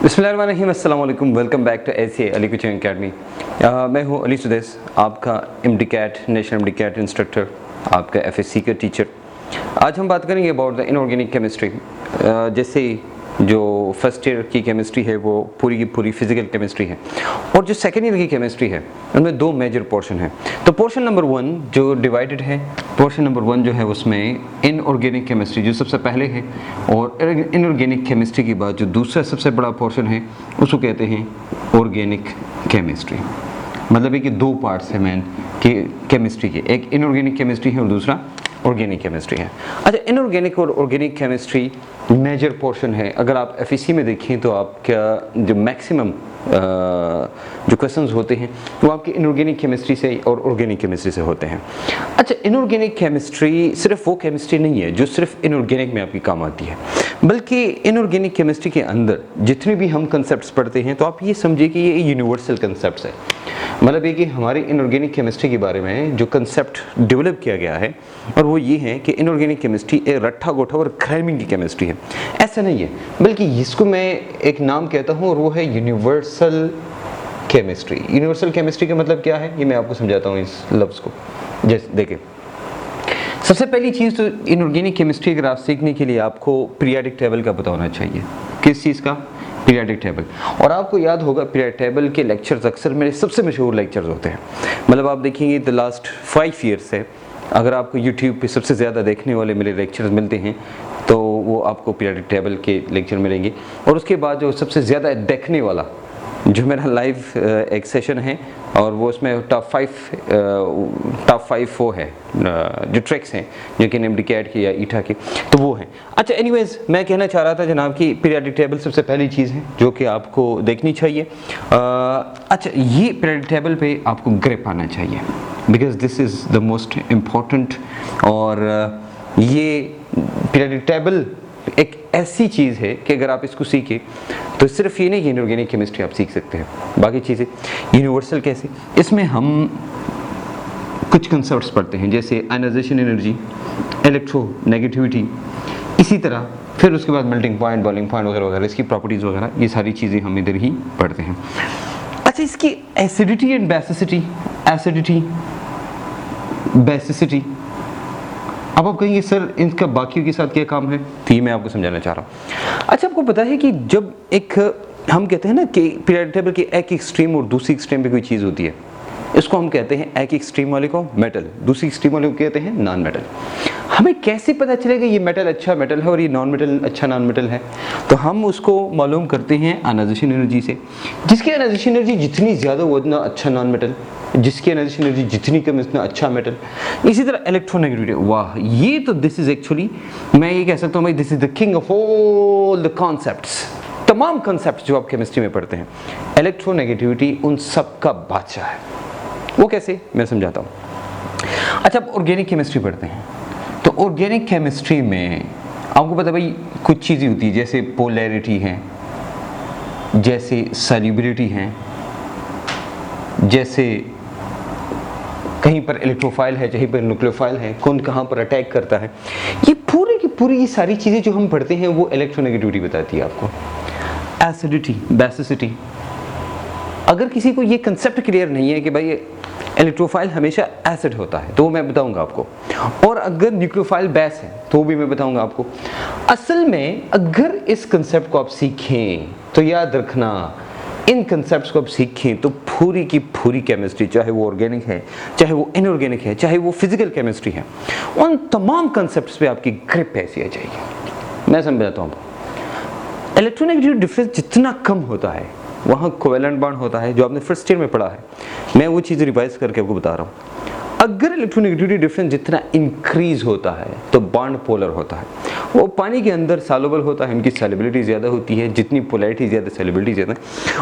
बिस्मिल्लाहिर्रहमानिर्रहीम, अस्सलाम वालेकुम। वेलकम बैक टू ऐसे अली कोचिंग अकेडमी। मैं हूं अली सुदेस, आपका एमडी-कैट नेशनल एमडी-कैट इंस्ट्रक्टर, आपका एफएससी का टीचर। आज हम बात करेंगे अबाउट द इनऑर्गेनिक केमिस्ट्री। जैसे जो फर्स्ट ईयर की केमिस्ट्री है वो पूरी की पूरी फिजिकल केमिस्ट्री है, और जो सेकेंड ईयर की केमिस्ट्री है उनमें दो मेजर पोर्शन है। तो पोर्शन नंबर 1 जो डिवाइडेड है, पोर्शन नंबर 1 जो है उसमें इनऑर्गेनिक केमिस्ट्री जो सबसे पहले है, और इनऑर्गेनिक केमिस्ट्री के बाद जो दूसरा सबसे बड़ा पोर्शन है उसको कहते हैं ऑर्गेनिक केमिस्ट्री। मतलब है कि दो पार्ट्स हैं मेन के केमिस्ट्री के, एक इनऑर्गेनिक केमिस्ट्री है और दूसरा ऑर्गेनिक केमिस्ट्री है। अच्छा, इनऑर्गेनिक और ऑर्गेनिक केमिस्ट्री मेजर पोर्शन है। अगर आप एफएससी में देखें तो आपका जो मैक्सिमम जो क्वेश्चंस होते हैं वो आपकी इनऑर्गेनिक केमिस्ट्री से और ऑर्गेनिक केमिस्ट्री से होते हैं। अच्छा, इनऑर्गेनिक केमिस्ट्री सिर्फ वो केमिस्ट्री नहीं है जो सिर्फ इनऑर्गेनिक में आपकी काम आती है, बल्कि इनऑर्गेनिक केमिस्ट्री के अंदर जितने भी हम कंसेप्ट्स पढ़ते हैं तो आप ये समझिए कि ये यूनिवर्सल कंसेप्ट्स है। मतलब ये कि हमारी इनऑर्गेनिक केमिस्ट्री के बारे में जो कंसेप्ट डेवलप किया गया है, और वो ये है कि इनऑर्गेनिक केमिस्ट्री एक रट्ठा गोठा और क्राइमिंग की केमिस्ट्री है। ऐसा नहीं है, बल्कि इसको मैं एक नाम कहता हूँ और वो है यूनिवर्सल केमिस्ट्री। यूनिवर्सल केमिस्ट्री का मतलब क्या है ये मैं आपको समझाता हूँ इस लफ्ज़ को। जैसे देखिए, सबसे पहली चीज़ तो इनऑर्गेनिक केमिस्ट्री अगर आप सीखने के लिए आपको पीरियोडिक टेबल का पता होना चाहिए। किस चीज़ का? Periodic table. और आपको याद होगा पीरियोडिक टेबल के लेक्चर्स अक्सर मेरे सबसे मशहूर लेक्चर्स होते हैं। मतलब आप देखेंगे द लास्ट 5 ईयर्स से अगर आपको यूट्यूब पे सबसे ज़्यादा देखने वाले मेरे लेक्चर्स मिलते हैं तो वो आपको पीरियोडिक टेबल के लेक्चर मिलेंगे। और उसके बाद जो सबसे ज़्यादा देखने वाला जो मेरा लाइव एक सेशन है, और वो उसमें टॉप 5 वो है जो ट्रिक्स हैं जो कि एमडी-कैट की या ईटा की, तो वो है। अच्छा, एनीवेज मैं कहना चाह रहा था जनाब कि पीरियोडिक टेबल सबसे पहली चीज़ है जो कि आपको देखनी चाहिए। अच्छा, ये पीरियोडिक टेबल पे आपको ग्रिप आना चाहिए, because this is the most important. और ये पीरियोडिक टेबल एक ऐसी चीज़ है कि अगर आप इसको सीखें तो सिर्फ ये नहीं कि इनऑर्गेनिक केमिस्ट्री आप सीख सकते हैं, बाकी चीज़ें यूनिवर्सल कैसे, इसमें हम कुछ कंसेप्ट्स पढ़ते हैं जैसे आयनाइजेशन एनर्जी, इलेक्ट्रोनेगेटिविटी, इसी तरह फिर उसके बाद मेल्टिंग पॉइंट, बॉइलिंग पॉइंट वगैरह वगैरह, इसकी प्रॉपर्टीज़ वगैरह, ये सारी चीज़ें हम इधर ही पढ़ते हैं। अच्छा, इसकी acidity and basicity, acidity basicity, अब आप कहेंगे सर इनका बाकियों के साथ क्या काम है, तो ये मैं आपको समझाना चाह रहा हूँ। अच्छा, आपको पता है कि जब एक हम कहते हैं ना कि पीरियोडिक टेबल की एक एक्सट्रीम और दूसरी एक्सट्रीम पे कोई चीज़ होती है, इसको हम कहते हैं एक एक्सट्रीम वाले को मेटल, दूसरी एक्सट्रीम वाले को कहते हैं नॉन मेटल। हमें कैसे पता चलेगा ये मेटल अच्छा मेटल है और ये नॉन मेटल अच्छा नॉन मेटल है? तो हम उसको मालूम करते हैं आयनाइजेशन एनर्जी से। जिसकी आयनाइजेशन एनर्जी जितनी ज़्यादा वो उतना अच्छा नॉन मेटल, जिसकी आयनाइजेशन एनर्जी जितनी कम उतना अच्छा मेटल। इसी तरह इलेक्ट्रोनेगेटिविटी, वाह, ये तो दिस इज एक्चुअली मैं ये कह सकता हूँ भाई this is the king of all the concepts. तमाम कॉन्सेप्ट्स जो आप केमिस्ट्री में पढ़ते हैं, इलेक्ट्रोनेगेटिविटी उन सब का बादशाह है। वो कैसे, मैं समझाता हूँ। अच्छा, आप ऑर्गेनिक केमिस्ट्री पढ़ते हैं तो ऑर्गेनिक केमिस्ट्री में आपको पता है भाई कुछ चीज़ें होती है जैसे पोलैरिटी है, जैसे सॉल्युबिलिटी है, जैसे कहीं पर इलेक्ट्रोफाइल है, कहीं पर न्यूक्लियोफाइल है, कौन कहाँ पर अटैक करता है। ये पूरी की पूरी ये सारी चीज़ें जो हम पढ़ते हैं वो इलेक्ट्रोनेगेटिविटी बताती है आपको। एसिडिटी, बेसिसिटी, अगर किसी को ये कंसेप्ट क्लियर नहीं है कि भाई इलेक्ट्रोफाइल हमेशा एसिड होता है तो वो मैं बताऊंगा आपको, और अगर न्यूक्लियोफाइल बेस है तो भी मैं बताऊंगा आपको। असल में अगर इस कंसेप्ट को आप सीखें तो याद रखना, इन कंसेप्ट्स को आप सीखें तो पूरी की पूरी केमिस्ट्री, चाहे वो ऑर्गेनिक है, चाहे वो इनऑर्गेनिक है, चाहे वो फिजिकल केमिस्ट्री है, उन तमाम कंसेप्ट्स पे आपकी ग्रिप ऐसी आ जाएगी। मैं समझाता हूँ आपको। इलेक्ट्रोनेगेटिव डिफरेंस जितना कम होता है वहाँ कोवेलेंट बॉन्ड होता है, जो आपने फर्स्ट ईयर में पढ़ा है, मैं वो चीज़ रिवाइज करके आपको बता रहा हूँ। अगर इलेक्ट्रोनेगेटिविटी डिफरेंस जितना इंक्रीज होता है तो बॉन्ड पोलर होता है। वो पानी के अंदर सॉल्युबल होता है, इनकी सॉल्युबिलिटी ज़्यादा होती है, जितनी पोलैरिटी ज़्यादा सॉल्युबिलिटी ज़्यादा,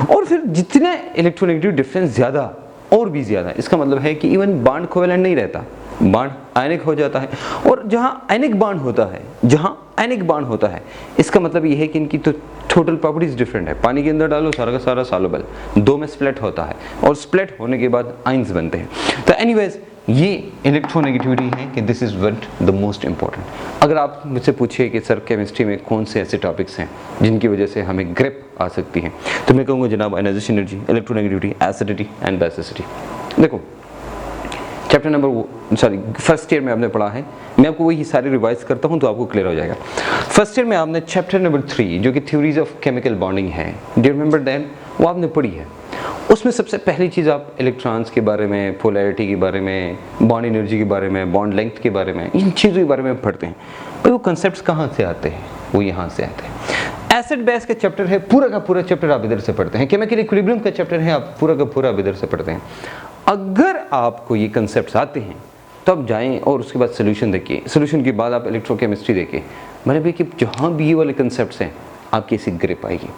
और फिर जितने इलेक्ट्रोनेगेटिव डिफरेंस ज़्यादा और भी ज़्यादा, इसका मतलब है कि इवन बॉन्ड कोवेलेंट नहीं रहता, बॉन्ड आयनिक हो जाता है। और जहाँ आयनिक बॉन्ड होता है, जहाँ आयनिक बॉन्ड होता है, इसका मतलब ये है कि इनकी तो टोटल प्रॉपर्टीज डिफरेंट है। पानी के अंदर डालो सारा का सारा सॉल्युबल, दो में स्प्लिट होता है, और स्प्लिट होने के बाद आयंस बनते हैं। तो एनीवेज ये इलेक्ट्रोनेगेटिविटी है कि this is what the most important. अगर आप मुझसे पूछिए कि सर केमिस्ट्री में कौन से ऐसे टॉपिक्स हैं जिनकी वजह से हमें ग्रिप आ सकती है, तो मैं कहूँगा जनाब ionisation energy, electronegativity, acidity and basicity. देखो चैप्टर नंबर फर्स्ट ईयर में आपने पढ़ा है, मैं आपको वही सारी रिवाइज करता हूँ तो आपको क्लियर हो जाएगा। फर्स्ट ईयर में आपने चैप्टर नंबर 3 जो कि थ्योरीज ऑफ केमिकल बॉन्डिंग है, डू यू रिमेंबर दैट, वो आपने पढ़ी है। उसमें सबसे पहली चीज़ आप इलेक्ट्रॉन्स के बारे में, पोलैरिटी के बारे में, बॉन्ड एनर्जी के बारे में, बॉन्ड लेंथ के बारे में, इन चीज़ों के बारे में पढ़ते हैं। भाई वो कंसेप्ट कहाँ से आते हैं, वो यहाँ से आते हैं। एसिड बेस का चैप्टर है, पूरा का पूरा चैप्टर आप इधर से पढ़ते हैं। केमिकल इक्विलिब्रियम का चैप्टर है, आप पूरा का पूरा इधर से पढ़ते हैं। अगर आपको ये कंसेप्ट आते हैं तब जाएं और उसके बाद सोल्यूशन देखिए, सोल्यूशन के बाद आप इलेक्ट्रोकेमिस्ट्री देखिए, मतलब कि जहाँ भी ये वाले कंसेप्ट्स हैं आपकी ऐसी ग्रिप आएगी।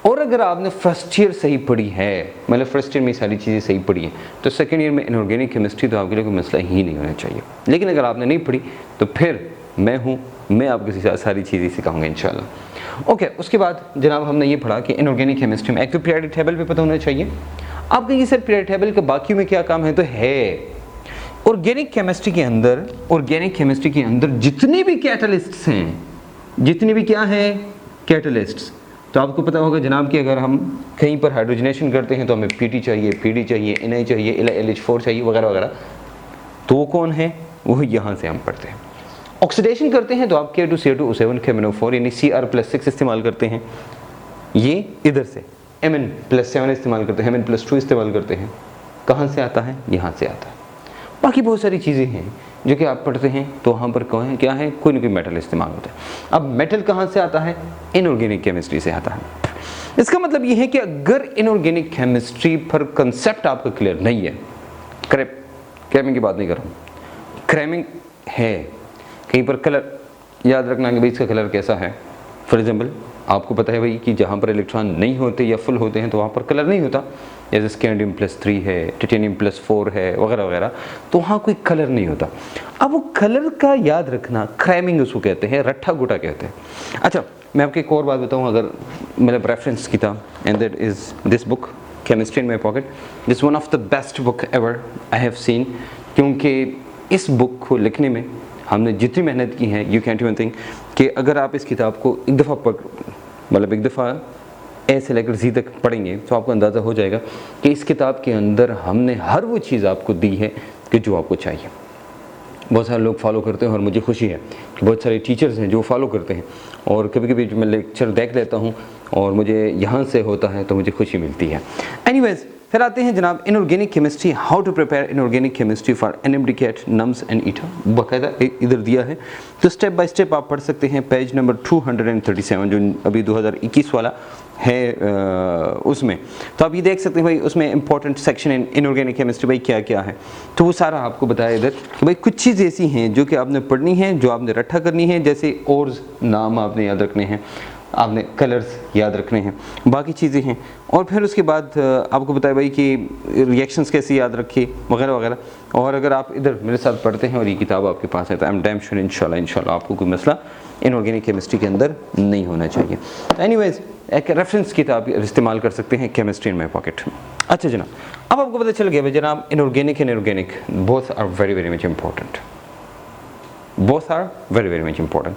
और अगर आपने फर्स्ट ईयर सही पढ़ी है, मतलब फर्स्ट ईयर में सारी चीज़ें सही पढ़ी हैं, तो सेकंड ईयर में इनऑर्गेनिक केमिस्ट्री तो आपके लिए कोई मसला ही नहीं होना चाहिए। लेकिन अगर आपने नहीं पढ़ी तो फिर मैं आपको सारी चीज़ें सिखाऊंगा इंशाल्लाह। ओके, उसके बाद जनाब हमने ये पढ़ा कि इनऑर्गेनिक केमिस्ट्री में एक तो पीरियोडिक टेबल भी पता होना चाहिए। आप कहेंगे सर पीरियोडिक टेबल के बाकी में क्या काम है, तो है ऑर्गेनिक केमिस्ट्री के अंदर जितने भी कैटलिस्ट्स हैं, जितने भी क्या हैं कैटलिस्ट्स, तो आपको पता होगा जनाब कि अगर हम कहीं पर हाइड्रोजनेशन करते हैं तो हमें पीटी चाहिए, पीडी चाहिए, एनआई चाहिए, LH4 चाहिए वगैरह वगैरह। तो वो कौन है, वो यहाँ से हम पढ़ते हैं। ऑक्सीडेशन करते हैं तो आप K2CO2O7 KMnO4 यानी Cr+6 इस्तेमाल करते हैं, ये इधर से Mn+7 इस्तेमाल करते हैं, Mn+2 इस्तेमाल करते हैं। कहाँ से आता है, यहाँ से आता है। बाकी बहुत सारी चीज़ें हैं जो कि आप पढ़ते हैं तो वहाँ पर कौन क्या है, कोई ना कोई मेटल इस्तेमाल होता है। अब मेटल कहाँ से आता है, इनऑर्गेनिक केमिस्ट्री से आता है। इसका मतलब ये है कि अगर इनऑर्गेनिक केमिस्ट्री पर कंसेप्ट आपका क्लियर नहीं है, क्रैमिंग की बात नहीं कर रहा हूँ, क्रैमिंग है कहीं पर, कलर याद रखना कि भाई इसका कलर कैसा है। फॉर एग्जाम्पल आपको पता है भाई कि जहाँ पर इलेक्ट्रॉन नहीं होते या फुल होते हैं तो वहाँ पर कलर नहीं होता, जैसे स्कैंडियम+3 है, टिटेनियम+4 है वगैरह वगैरह, तो वहाँ कोई कलर नहीं होता। अब वो कलर का याद रखना, क्रैमिंग उसको कहते हैं, रट्ठा गुटा कहते हैं। अच्छा, मैं आपको एक और बात बताऊँ, अगर मतलब रेफरेंस किताब, and that is this book chemistry in my pocket, this one of the best book ever I have seen, क्योंकि इस बुक को लिखने में हमने जितनी मेहनत की है, यू कैंट इवन थिंक कि अगर आप इस किताब को एक दफ़ा ए से लेकर जी तक पढ़ेंगे तो आपको अंदाज़ा हो जाएगा कि इस किताब के अंदर हमने हर वो चीज़ आपको दी है कि जो आपको चाहिए। बहुत सारे लोग फॉलो करते हैं और मुझे खुशी है कि बहुत सारे टीचर्स हैं जो फॉलो करते हैं, और कभी कभी मैं लेक्चर देख लेता हूँ और मुझे यहाँ से होता है तो मुझे खुशी मिलती है। एनीवेज, फिर आते हैं जनाब inorganic chemistry, how to prepare inorganic chemistry for NMDCAT, NUMS and ETEA, बाकायदा इधर दिया है, तो स्टेप बाय स्टेप आप पढ़ सकते हैं। पेज नंबर 237 जो अभी 2021 वाला है उसमें, तो आप ये देख सकते हैं भाई उसमें important section in inorganic chemistry भाई क्या क्या है, तो वो सारा आपको बताया इधर कि भाई कुछ चीज़ ऐसी हैं जो कि आपने पढ़नी है, जो आपने रट्ठा करनी है, जैसे ओर्स नाम आपने याद रखने हैं, आपने कलर्स याद रखने हैं, बाकी चीज़ें हैं। और फिर उसके बाद आपको बताया भाई कि रिएक्शंस कैसे याद रखिए वगैरह वगैरह। और अगर आप इधर मेरे साथ पढ़ते हैं और ये किताब आपके पास है तो आई एम डैम श्योर इंशाल्लाह आपको कोई मसला इनऑर्गेनिक केमिस्ट्री के अंदर नहीं होना चाहिए। एनीवेज, एक रेफरेंस किताब इस्तेमाल कर सकते हैं, केमिस्ट्री इन माई पॉकेट। अच्छा जनाब, अब आपको पता चल गया भाई जनाब inorganic and inorganic both are very very much important, both are very very much important.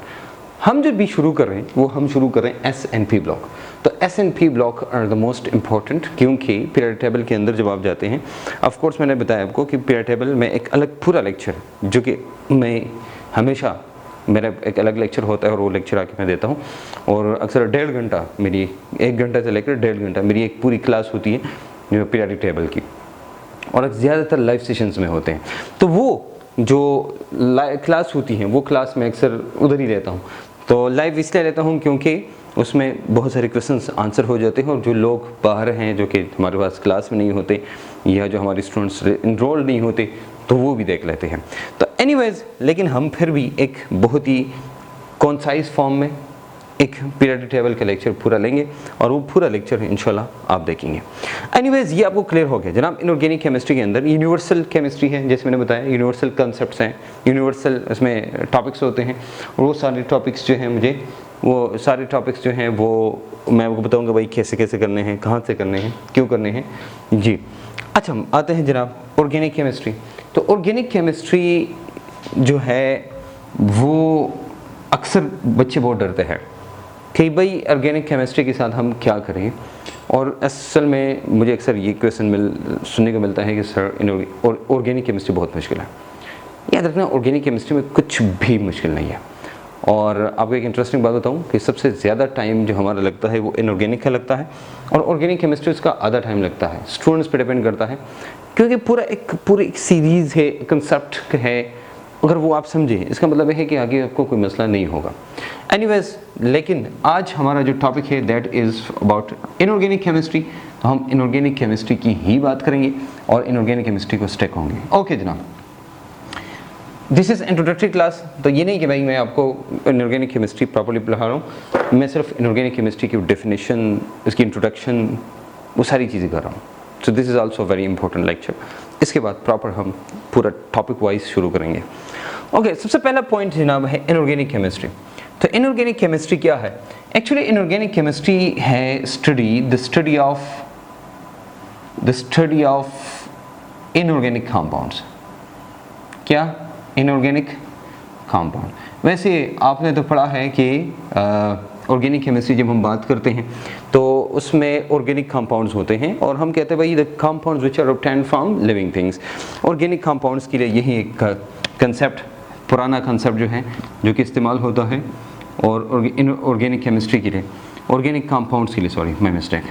हम जो भी शुरू कर रहे हैं वो हम शुरू कर रहे हैं SNP ब्लॉक। तो SNP block are the most important, क्योंकि पीरियोडिक टेबल के अंदर जब आप जाते हैं, ऑफ कोर्स मैंने बताया आपको कि पीरियोडिक टेबल में एक अलग पूरा लेक्चर जो कि मैं हमेशा मेरा एक अलग लेक्चर होता है और वो लेक्चर आके मैं देता हूँ, और अक्सर 1.5 घंटा मेरी 1 घंटा से लेकर 1.5 घंटा मेरी एक पूरी क्लास होती है जो पीरियोडिक टेबल की, और ज़्यादातर लाइव सेशंस में होते हैं। तो वो जो क्लास होती हैं वो क्लास में अक्सर उधर ही रहता हूँ। तो लाइव इसलिए रहता हूँ क्योंकि उसमें बहुत सारे क्वेश्चंस आंसर हो जाते हैं, और जो लोग बाहर हैं जो कि हमारे पास क्लास में नहीं होते या जो हमारे स्टूडेंट्स इनरोल नहीं होते तो वो भी देख लेते हैं। तो एनीवेज, लेकिन हम फिर भी एक बहुत ही कॉन्साइज फॉर्म में एक पीरियोडिक टेबल का लेक्चर पूरा लेंगे, और वो पूरा लेक्चर इंशाल्लाह आप देखेंगे। एनीवेज, ये आपको क्लियर हो गया जनाब इनऑर्गेनिक केमिस्ट्री के अंदर यूनिवर्सल केमिस्ट्री है, जैसे मैंने बताया यूनिवर्सल कंसेप्ट्स हैं, यूनिवर्सल इसमें टॉपिक्स होते हैं, और वो सारे टॉपिक्स जो हैं वो मैं आपको बताऊंगा भाई कैसे कैसे करने हैं, कहाँ से करने हैं, क्यों करने हैं जी। अच्छा, आते हैं जनाब ऑर्गेनिक केमिस्ट्री। तो ऑर्गेनिक केमिस्ट्री जो है वो अक्सर बच्चे बहुत डरते हैं कि भाई ऑर्गेनिक केमिस्ट्री के साथ हम क्या करें। और असल में मुझे अक्सर ये क्वेश्चन सुनने को मिलता है कि सर ऑर्गेनिक केमिस्ट्री बहुत मुश्किल है। याद रखना, ऑर्गेनिक केमिस्ट्री में कुछ भी मुश्किल नहीं है। और आपको एक इंटरेस्टिंग बात बताऊं कि सबसे ज़्यादा टाइम जो हमारा लगता है वो इनऑर्गेनिक का लगता है, और ऑर्गेनिक केमिस्ट्री उसका आधा टाइम लगता है। स्टूडेंट्स पे डिपेंड करता है, क्योंकि पूरी एक सीरीज़ है, कंसेप्ट है, अगर वो आप समझें इसका मतलब है कि आगे आपको कोई मसला नहीं होगा। एनीवेज, लेकिन आज हमारा जो टॉपिक है that is about inorganic chemistry. तो हम इनऑर्गेनिक केमिस्ट्री की ही बात करेंगे और इनऑर्गेनिक केमिस्ट्री को स्टेक होंगे। ओके जनाब, दिस इज़ इंट्रोडक्टरी क्लास। तो ये नहीं कि भाई मैं आपको इनऑर्गेनिक केमिस्ट्री प्रॉपर्ली पढ़ा रहा हूँ, मैं सिर्फ इनऑर्गेनिक केमिस्ट्री की डेफिनेशन, इसकी इंट्रोडक्शन, वो सारी चीज़ें कर रहा हूँ। So this is also very important lecture. इसके बाद प्रॉपर हम पूरा टॉपिक वाइज शुरू करेंगे। ओके, सबसे पहला पॉइंट जनाब है इनऑर्गेनिक केमिस्ट्री। तो इनऑर्गेनिक केमिस्ट्री क्या है? एक्चुअली इनऑर्गेनिक केमिस्ट्री है the study of inorganic compounds. क्या? Inorganic compound. वैसे आपने तो पढ़ा है कि ऑर्गेनिक केमिस्ट्री जब हम बात करते हैं तो उसमें ऑर्गेनिक कंपाउंड्स होते हैं, और हम कहते हैं भाई the compounds which are obtained from living things. Organic compounds के लिए यही एक कंसेप्ट, पुराना कंसेप्ट जो है, जो कि इस्तेमाल होता है। और ऑर्गेनिक केमिस्ट्री के लिए, ऑर्गेनिक कंपाउंड्स के लिए, सॉरी माय मिस्टेक,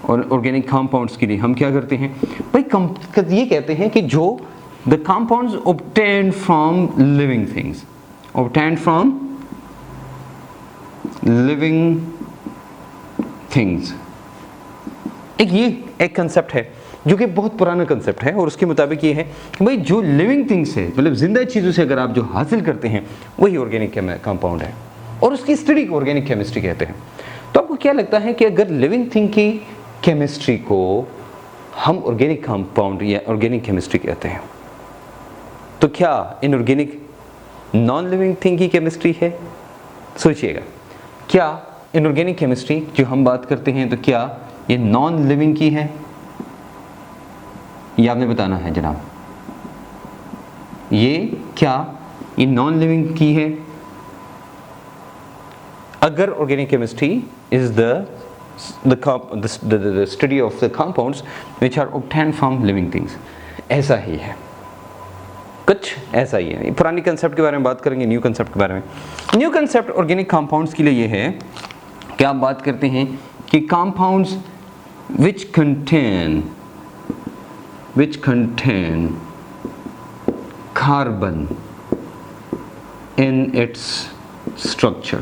और ऑर्गेनिक कंपाउंड्स के लिए हम क्या करते हैं भाई, ये कहते हैं कि जो the compounds obtained from living things, obtained from living things, एक कंसेप्ट है जो कि बहुत पुराना कंसेप्ट है, और उसके मुताबिक ये है कि भाई जो लिविंग थिंग्स है, मतलब जिंदा चीज़ों से अगर आप जो हासिल करते हैं वही ऑर्गेनिक कंपाउंड है, और उसकी स्टडी को ऑर्गेनिक केमिस्ट्री कहते हैं। तो आपको क्या लगता है कि अगर लिविंग थिंग की केमिस्ट्री को हम ऑर्गेनिक कंपाउंड या ऑर्गेनिक केमिस्ट्री कहते हैं, तो क्या इनऑर्गेनिक नॉन लिविंग थिंग की केमिस्ट्री है? सोचिएगा, क्या इनऑर्गेनिक केमिस्ट्री जो हम बात करते हैं तो क्या ये नॉन लिविंग की है? ये आपने बताना है जनाब, ये नॉन लिविंग की है? अगर organic chemistry is the study of the compounds which are obtained from living things, ऐसा ही है, कुछ ऐसा ही है। पुरानी कंसेप्ट के बारे में बात करेंगे, न्यू कंसेप्ट के बारे में। न्यू कंसेप्ट ऑर्गेनिक कंपाउंड्स के लिए ये है कि आप बात करते हैं कि compounds which contain carbon in its structure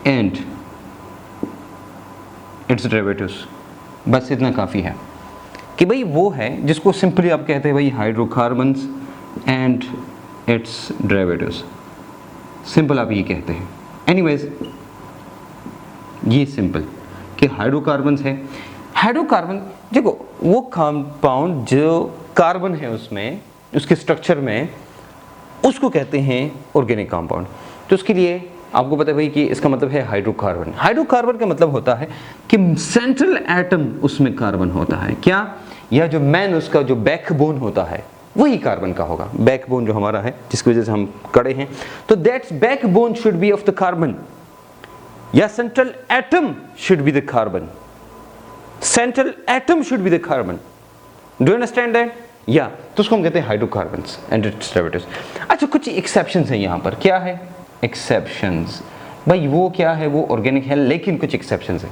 and its derivatives। बस इतना काफ़ी है कि भाई वो है जिसको सिंपली आप कहते हैं भाई hydrocarbons and it's derivatives. Simple आप ये कहते हैं। एनीवेज, ये सिंपल कि हाइड्रोकार्बन्स है। हाइड्रोकार्बन देखो, वो कंपाउंड जो कार्बन है उसमें, उसके स्ट्रक्चर में, उसको कहते हैं ऑर्गेनिक कंपाउंड। तो उसके लिए आपको पता है भाई कि इसका मतलब है हाइड्रोकार्बन। हाइड्रोकार्बन का मतलब होता है कि सेंट्रल एटम उसमें कार्बन होता है। क्या? या जो मैन, उसका जो बैकबोन होता है वही कार्बन का होगा। बैकबोन जो हमारा है, जिसकी वजह से हम खड़े हैं, तो that's backbone should be of the carbon, या central atom should be the carbon. Central atom should be the carbon. Do you understand that? या तो उसको हम कहते हैं हाइड्रोकार्बन्स एंड इट्स डेरिवेटिव्स। अच्छा, कुछ एक्सेप्शंस हैं यहाँ पर। क्या है एक्सेप्शंस? भाई वो क्या है, वो ऑर्गेनिक है लेकिन कुछ एक्सेप्शंस है।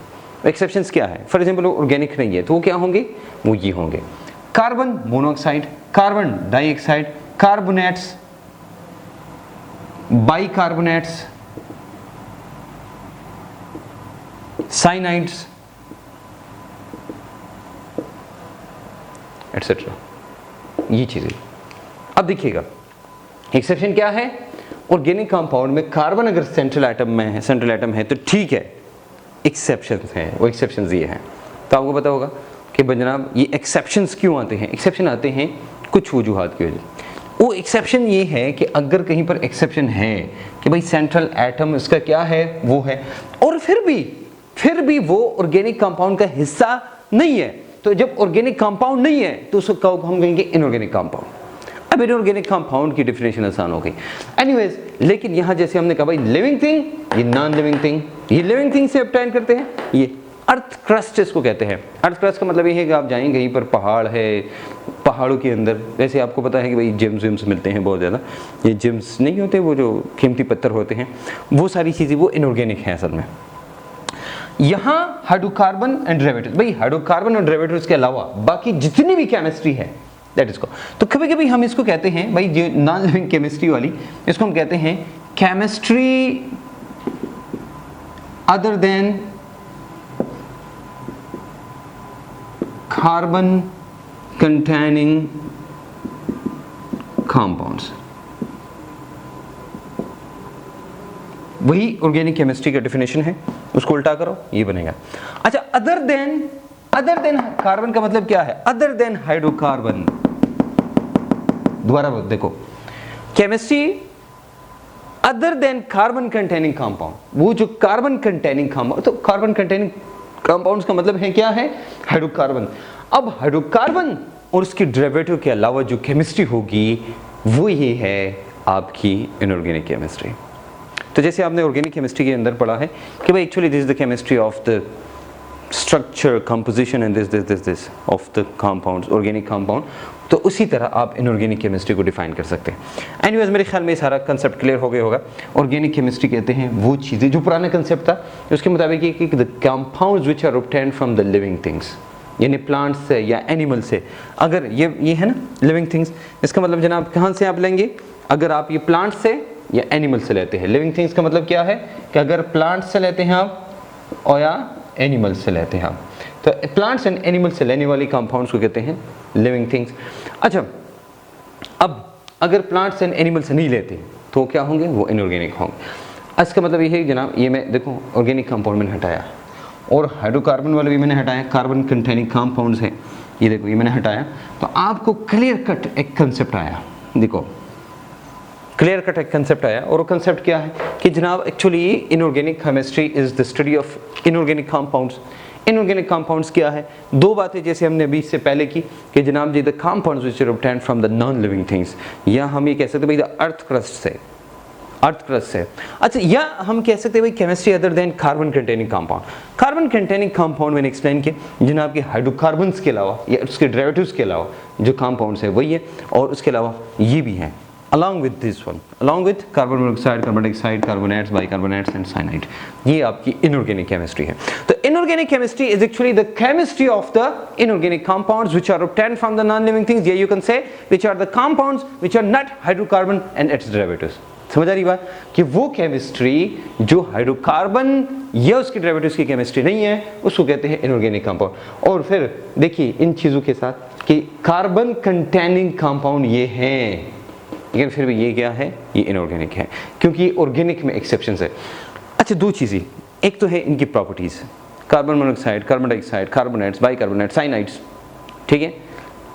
एक्सेप्शंस क्या है? फॉर एग्जांपल वो ऑर्गेनिक नहीं है तो वो क्या होंगे? वो ये होंगे carbon monoxide, carbon dioxide, carbonates, bicarbonates, cyanides etcetera, ये चीजें। अब देखिएगा एक्सेप्शन क्या है। ऑर्गेनिक कंपाउंड में कार्बन अगर सेंट्रल एटम में है, सेंट्रल एटम है तो ठीक है, एक्सेप्शंस हैं। वो एक्सेप्शंस ये हैं। तो आपको पता होगा कि जनाब ये एक्सेप्शंस क्यों आते हैं। एक्सेप्शन आते हैं कुछ वजूहात की वजह। वो एक्सेप्शन ये है कि अगर कहीं पर एक्सेप्शन है कि भाई सेंट्रल एटम इसका क्या है, वो है, और फिर भी वो ऑर्गेनिक कंपाउंड का हिस्सा नहीं है, तो जब ऑर्गेनिक कंपाउंड नहीं है तो उसको हम कहेंगे इनऑर्गेनिक कंपाउंड। अब इनऑर्गेनिक कंपाउंड की डेफिनेशन आसान हो गई। एनीवेज, लेकिन यहाँ जैसे हमने कहा भाई लिविंग थिंग, ये नॉन लिविंग थिंग, ये लिविंग थिंग से ऑब्टेन करते हैं, ये अर्थ क्रस्ट इसको कहते हैं। अर्थ क्रस्ट का मतलब ये है कि आप जाएंगे कहीं पर पहाड़ है, पहाड़ों के अंदर, वैसे आपको पता है कि भाई जेम्स वेम्स मिलते हैं बहुत ज़्यादा, ये जेम्स नहीं होते, वो जो कीमती पत्थर होते हैं, वो सारी चीज़ें वो इनऑर्गेनिक हैं असल में। यहाँ हाइड्रोकार्बन एंड डेरिवेटिव्स, भाई हाइड्रोकार्बन और डेरिवेटिव्स के अलावा बाकी जितनी भी केमिस्ट्री है दैट इसको, तो कभी कभी हम इसको कहते हैं भाई जो नॉन लिविंग केमिस्ट्री वाली, इसको हम कहते हैं chemistry other than carbon containing compounds. वही ऑर्गेनिक केमिस्ट्री का डेफिनेशन है, उसको उल्टा करो ये बनेगा। अच्छा, अदर देन कार्बन का मतलब क्या है? Other than hydrocarbon. दोबारा देखो, chemistry other than carbon containing compound, वो जो कार्बन कंटेनिंग कंपाउंड, तो कार्बन कंटेनिंग कंपाउंड्स का मतलब है क्या है? हाइड्रोकार्बन। अब हाइड्रोकार्बन और उसके डेरिवेटिव के अलावा जो केमिस्ट्री होगी वो ये है आपकी इनऑर्गेनिक केमिस्ट्री। तो जैसे आपने ऑर्गेनिक केमिस्ट्री के अंदर पढ़ा है कि भाई actually this is the chemistry of the structure, composition and this of the compounds, organic compound, तो उसी तरह आप इनऑर्गेनिक केमिस्ट्री को डिफाइन कर सकते हैं। एनीवेज, मेरे ख्याल में सारा कंसेप्ट क्लियर हो गया होगा। ऑर्गेनिक केमिस्ट्री कहते हैं वो चीज़ें, जो पुराना कंसेप्ट था उसके मुताबिक कि the compounds which are obtained from the living things, यानी प्लांट्स से या एनिमल से। अगर ये है ना लिविंग थिंग्स, इसका मतलब जनाब कहाँ से आप लेंगे? अगर आप ये प्लांट से या एनिमल से लेते हैं। लिविंग थिंग्स का मतलब क्या है कि अगर प्लांट से लेते हैं आप और या एनिमल से लेते हैं आप, तो प्लांट्स एंड एनिमल से लेने वाली कंपाउंड्स को कहते हैं लिविंग थिंग्स। अच्छा, अब अगर प्लांट्स एंड एनिमल से नहीं लेते तो क्या होंगे? वो इनऑर्गेनिक होंगे। इसका मतलब ये है जनाब, ये मैं देखो ऑर्गेनिक कंपाउंड मैंने हटाया और हाइड्रोकार्बन वाले भी मैंने हटाया, कार्बन कंटेनिंग कंपाउंड्स हैं, ये देखो ये मैंने हटाया, तो आपको क्लियर कट एक कंसेप्ट आया। देखो क्लियर कट एक कंसेप्ट आया, और वो कंसेप्ट क्या है कि जनाब actually inorganic chemistry is the study of inorganic compounds. Inorganic compounds क्या है? दो बातें जैसे हमने अभी इससे पहले की कि जनाब जी the compounds which are obtained from the non living things, या हम ये कह सकते हैं भाई द अर्थ क्रस्ट से, अर्थ क्रस्ट से। अच्छा, या हम कह सकते हैं भाई chemistry other than carbon containing compound. Carbon containing compound मैंने एक्सप्लेन किया जनाब कि हाइड्रोकार्बन्स के अलावा या उसके डेरिवेटिव्स के अलावा जो कंपाउंड्स है वही है, और उसके अलावा ये भी हैं along with this one, along with carbon monoxide, carbon dioxide, carbonates, bicarbonates and cyanide। ये आपकी inorganic chemistry है। तो inorganic chemistry is actually the chemistry of the inorganic compounds which are obtained from the non-living things, yeah you can say which are the compounds which are not hydrocarbon and its derivatives। समझ आ रही बात कि वो chemistry जो hydrocarbon या उसके derivatives की chemistry नहीं है उसको कहते हैं इनऑर्गेनिक कंपाउंड। और फिर देखिए इन चीज़ों के साथ कि कार्बन कंटेनिंग कंपाउंड ये हैं, लेकिन फिर भी ये क्या है? ये इनऑर्गेनिक है, क्योंकि ऑर्गेनिक में एक्सेप्शंस है। अच्छा, दो चीज़ें, एक तो है इनकी properties, carbon monoxide, carbon dioxide, carbonates, bicarbonates, cyanides, ठीक है,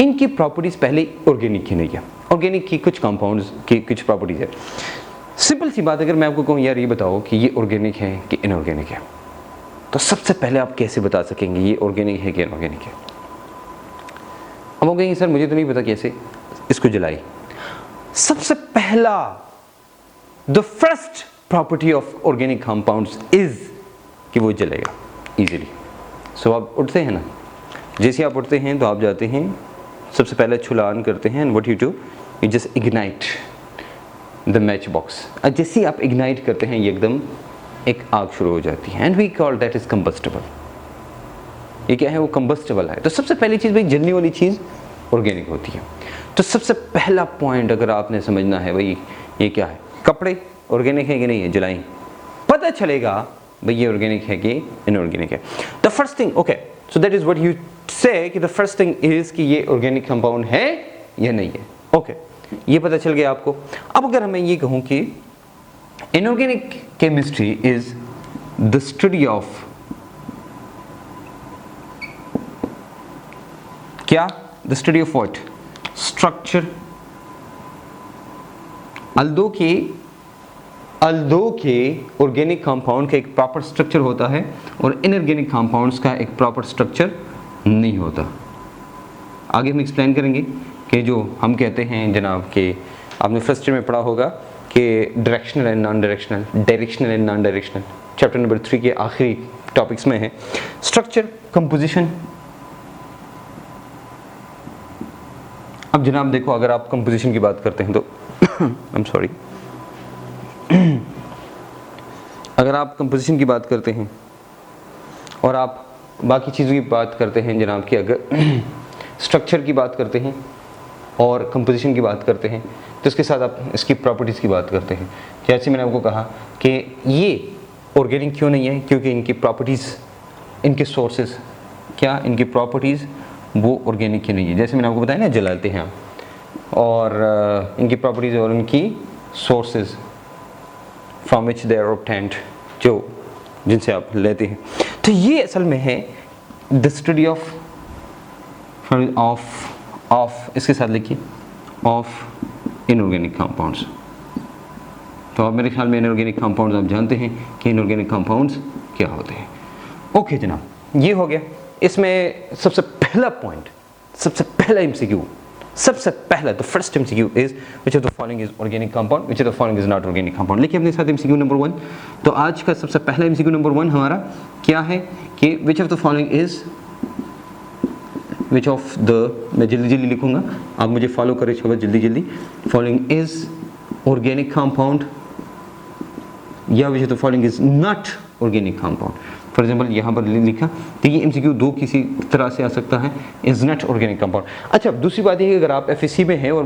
इनकी प्रॉपर्टीज़ पहले ऑर्गेनिक की नहीं है। ऑर्गेनिक की कुछ कंपाउंड्स की कुछ प्रॉपर्टीज़ है। सिंपल सी बात, अगर मैं आपको कहूँ यार ये बताओ कि ये ऑर्गेनिक है कि इनऑर्गेनिक है, तो सबसे पहले आप कैसे बता सकेंगे ये ऑर्गेनिक है कि इनऑर्गेनिक है? अब वो कहेंगे सर मुझे तो नहीं पता कैसे, इसको जलाई। सबसे पहला the first property of organic compounds is कि वो जलेगा इजीली। सो आप उठते हैं ना, जैसे आप उठते हैं तो आप जाते हैं सबसे पहले चूल्हा ऑन करते हैं, and what you do, you just ignite the match box. जैसे ही आप इग्नाइट करते हैं ये एकदम एक आग शुरू हो जाती है, and we call that is combustible. ये क्या है? वो कंबस्टेबल है। तो सबसे पहली चीज़ भाई, जलने वाली चीज़ ऑर्गेनिक होती है। तो सबसे पहला पॉइंट अगर आपने समझना है भाई ये क्या है, कपड़े ऑर्गेनिक है कि नहीं है, जलाएं, पता चलेगा भाई ये ऑर्गेनिक है कि इनऑर्गेनिक है। The first thing, okay, so that is what you से कि द फर्स्ट थिंग इज कि ये ऑर्गेनिक कंपाउंड है या नहीं है। ओके, ये पता चल गया आपको। अब अगर मैं ये कहूँ कि inorganic chemistry is the study of क्या? The study of what? Structure. Although के ऑर्गेनिक कंपाउंड का एक प्रॉपर स्ट्रक्चर होता है और इनऑर्गेनिक कंपाउंड्स का एक प्रॉपर स्ट्रक्चर नहीं होता। आगे हम एक्सप्लेन करेंगे कि जो हम कहते हैं जनाब कि आपने फर्स्ट ईयर में पढ़ा होगा कि directional and non directional, directional and non directional, chapter number 3 के आखिरी टॉपिक्स में है। Structure, composition. अब जनाब देखो, अगर आप कंपोजिशन की बात करते हैं तो आई एम सॉरी, अगर आप कंपोजिशन की बात करते हैं और आप बाकी चीज़ों की बात करते हैं जनाब कि अगर स्ट्रक्चर की बात करते हैं और कंपोजिशन की बात करते हैं तो इसके साथ आप इसकी प्रॉपर्टीज़ की बात करते हैं। जैसे मैंने आपको कहा कि ये ऑर्गेनिक क्यों नहीं है, क्योंकि इनकी प्रॉपर्टीज़, इनके सोर्सेज क्या, इनकी प्रॉपर्टीज़ वो ऑर्गेनिक की नहीं है। जैसे मैंने आपको बताया ना, जलाते हैं आप, और इनकी प्रॉपर्टीज़ और इनकी sources from which they are obtained, जो जिनसे आप लेते हैं। तो ये असल में है द स्टडी ऑफ इसके साथ लिखिए, ऑफ इनऑर्गेनिक कंपाउंड्स। तो आप मेरे ख्याल में इनऑर्गेनिक कंपाउंड्स आप जानते हैं कि इनऑर्गेनिक कंपाउंड्स क्या होते हैं। ओके जनाब, ये हो गया। इसमें सबसे पहला पॉइंट, सबसे पहला एमसीक्यू, सबसे पहला the first MCQ is which of the following is organic compound, which of the following is not organic compound. लिखिए अपने साथ एमसीक्यू नंबर 1। तो आज का सबसे पहला एमसीक्यू नंबर 1 हमारा क्या है कि which of the following is, which of the, मैं जल्दी जल्दी लिखूंगा, आप मुझे फॉलो करें छोड़ जल्दी जल्दी। फॉलोइंग इज ऑर्गेनिक कंपाउंड या which of the following is not organic compound. For example यहाँ पर लिखा, तो ये एमसीक्यू 2 किसी तरह से आ सकता है, इज नॉट ऑर्गेनिक कंपाउंड। अच्छा, दूसरी बात ये है कि अगर आप एफएससी में हैं और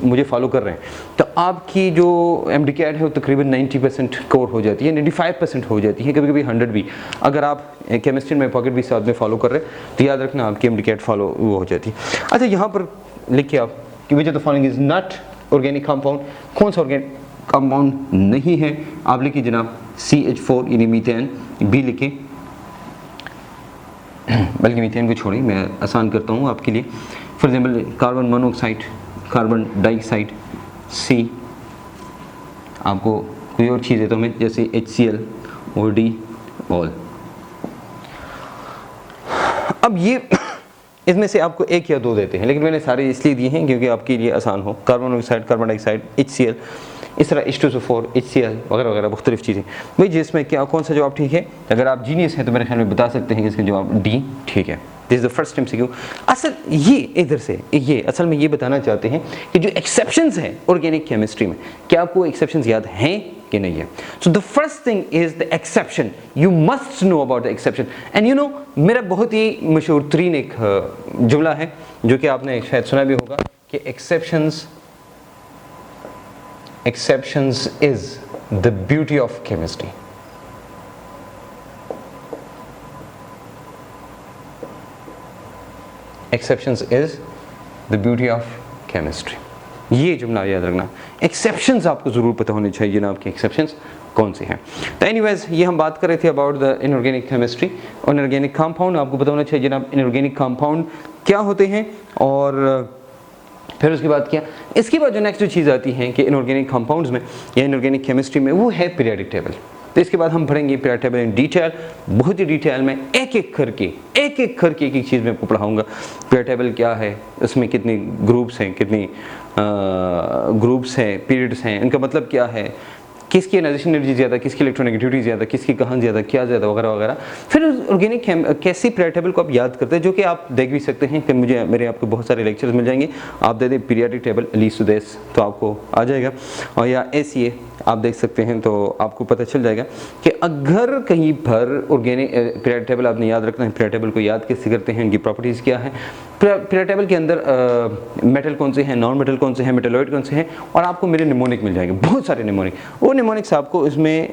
मुझे फॉलो कर रहे हैं तो आपकी जो एमडीकैट है वो तकरीबन 90% कवर हो जाती है, 95% हो जाती है, कभी कभी 100 भी। अगर आप केमिस्ट्री में पॉकेट भी साथ में फॉलो कर रहे हैं तो याद रखना आपकी एमडीकैट फॉलो वो हो जाती है। अच्छा, यहाँ पर लिखिए आप कि which of the following is not organic compound, कौन सा ऑर्गेनिक कंपाउंड नहीं है। आप लिखिए जनाब CH4 यानी मीथेन, बी लिखिए, बल्कि मीथेन को छोड़िए, मैं आसान करता हूँ आपके लिए। For example carbon monoxide, carbon dioxide, C. आपको कोई और चीज़ है तो मैं जैसे HCl और D ऑल। अब ये इसमें से आपको 1 या 2 देते हैं, लेकिन मैंने सारे इसलिए दिए हैं क्योंकि आपके लिए आसान हो। Carbon monoxide, carbon dioxide, HCl, इस तरह H2SO4, HCl वगैरह वगैरह मुख्तलिफ चीज़ें। भाई जिसमें क्या कौन सा जवाब ठीक है? अगर आप जीनियस हैं तो मेरे ख्याल में बता सकते हैं कि इसका जवाब डी ठीक है। This is the first MCQ. असल ये इधर से ये असल में ये बताना चाहते हैं कि जो एक्सेप्शंस हैं ऑर्गेनिक केमिस्ट्री में, क्या आपको एक्सेप्शंस याद हैं कि नहीं है? So the first thing is the exception, you must know about the exception. And you know, मेरा बहुत ही मशहूर तरीन एक जुमला है जो कि आपने शायद सुना भी होगा कि exceptions is the beauty of chemistry. Exceptions is the beauty of chemistry. ये जुमला याद रखना। एक्सेप्शंस आपको ज़रूर पता होने चाहिए जनाब कि एक्सेप्शंस कौन से हैं। तो एनीवेज, ये हम बात कर रहे थे अबाउट द इनऑर्गेनिक केमिस्ट्री और इनऑर्गेनिक कंपाउंड। आपको पता होना चाहिए जनाब इनऑर्गेनिक कंपाउंड क्या होते हैं, और फिर उसके बाद क्या, इसके बाद जो नेक्स्ट जो चीज़ आती है कि इनऑर्गेनिक कंपाउंड्स में या इनऑर्गेनिक केमिस्ट्री में, वो है पीरियोडिक टेबल। तो इसके बाद हम पढ़ेंगे पीरियोडिक टेबल इन डिटेल, बहुत ही डिटेल में, एक एक करके एक चीज़ में आपको पढ़ाऊँगा। पीरियोडिक टेबल क्या है, उसमें कितने ग्रुप्स हैं, ग्रुप्स हैं, पीरियड्स हैं, इनका मतलब क्या है, किसकी एनाइजेशन एनर्जी ज़्यादा, किसकी इलेक्ट्रोनेगेटिविटी ज़्यादा, किसकी कहाँ ज़्यादा, क्या ज़्यादा वगैरह वगैरह। फिर ऑर्गेनिक कैसी पीरियोडिक टेबल को आप याद करते हैं, जो कि आप देख भी सकते हैं कि मेरे आपको बहुत सारे लेक्चर्स मिल जाएंगे। आप दे दें पीरियोडिक टेबल अली सुदेश तो आपको आ जाएगा, और या ACA आप देख सकते हैं तो आपको पता चल जाएगा कि अगर कहीं पर ऑर्गेनिक पीरियोडिक टेबल आपने याद रखना है, पीरियोडिक टेबल को याद कैसे करते हैं, इनकी प्रॉपर्टीज़ क्या है, पीरियोडिक टेबल के अंदर मेटल कौन से हैं, नॉन मेटल कौन से हैं, मेटलॉइड कौन से हैं, और आपको मेरे निमोनिक मिल जाएंगे, बहुत सारे निमोनिक। वो निमोनिक्स आपको इसमें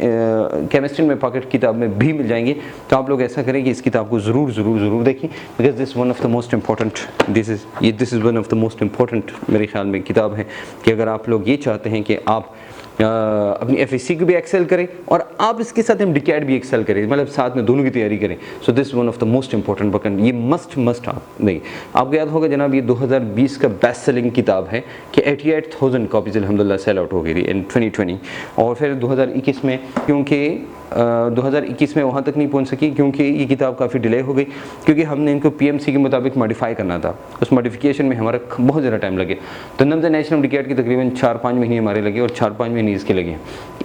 केमिस्ट्री में पॉकेट किताब में भी मिल जाएंगे। तो आप लोग ऐसा करें कि इस किताब को ज़रूर देखें, because this one of the most important, this is one of the most important मेरे ख्याल में किताब है कि अगर आप लोग ये चाहते हैं कि आप अपनी एफएससी को भी एक्सेल करें और आप इसके साथ एमडीकैट भी एक्सेल करें, मतलब साथ में दोनों की तैयारी करें। So this one of the most important book, ये मस्ट आप नहीं, आपको याद होगा जनाब ये 2020 का बेस्ट सेलिंग किताब है कि 88,000 कॉपीज़ अल्हम्दुलिल्लाह सेल आउट हो गई थी इन 2020। और फिर 2021 में क्योंकि 2021 में वहाँ तक नहीं पहुँच सकी क्योंकि ये किताब काफ़ी डिले हो गई, क्योंकि हमने इनको पीएमसी के मुताबिक मॉडिफाई करना था। उस मॉडिफिकेशन में हमारा बहुत ज़्यादा टाइम लगे। तो नब्ज़ नेशनल एमडीकैट की तकरीबन 4-5 महीने हमारे लगे और 4-5 महीने इसके लगे,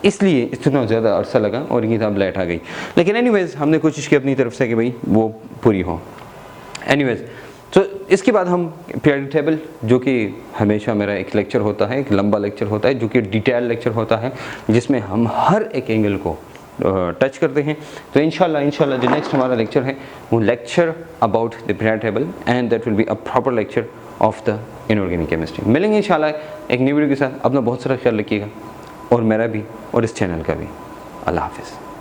इसलिए इतना ज़्यादा अरसा लगा और ये किताब लेट आ गई। लेकिन एनीवेज़ हमने कोशिश की अपनी तरफ से कि भाई वो पूरी हो। एनीवेज़ तो इसके बाद हम पीरियडिक टेबल, जो कि हमेशा मेरा एक लेक्चर होता है, एक लंबा लेक्चर होता है जो कि डिटेल लेक्चर होता है, जिसमें हम हर एक एंगल को टच करते हैं। तो इंशाल्लाह जो नेक्स्ट हमारा लेक्चर है वो lecture about the periodic table and that will be a proper lecture of the inorganic chemistry. मिलेंगे इंशाल्लाह एक नई वीडियो के साथ। अपना बहुत सारा ख्याल रखिएगा और मेरा भी और इस चैनल का भी। अल्लाह हाफिज़।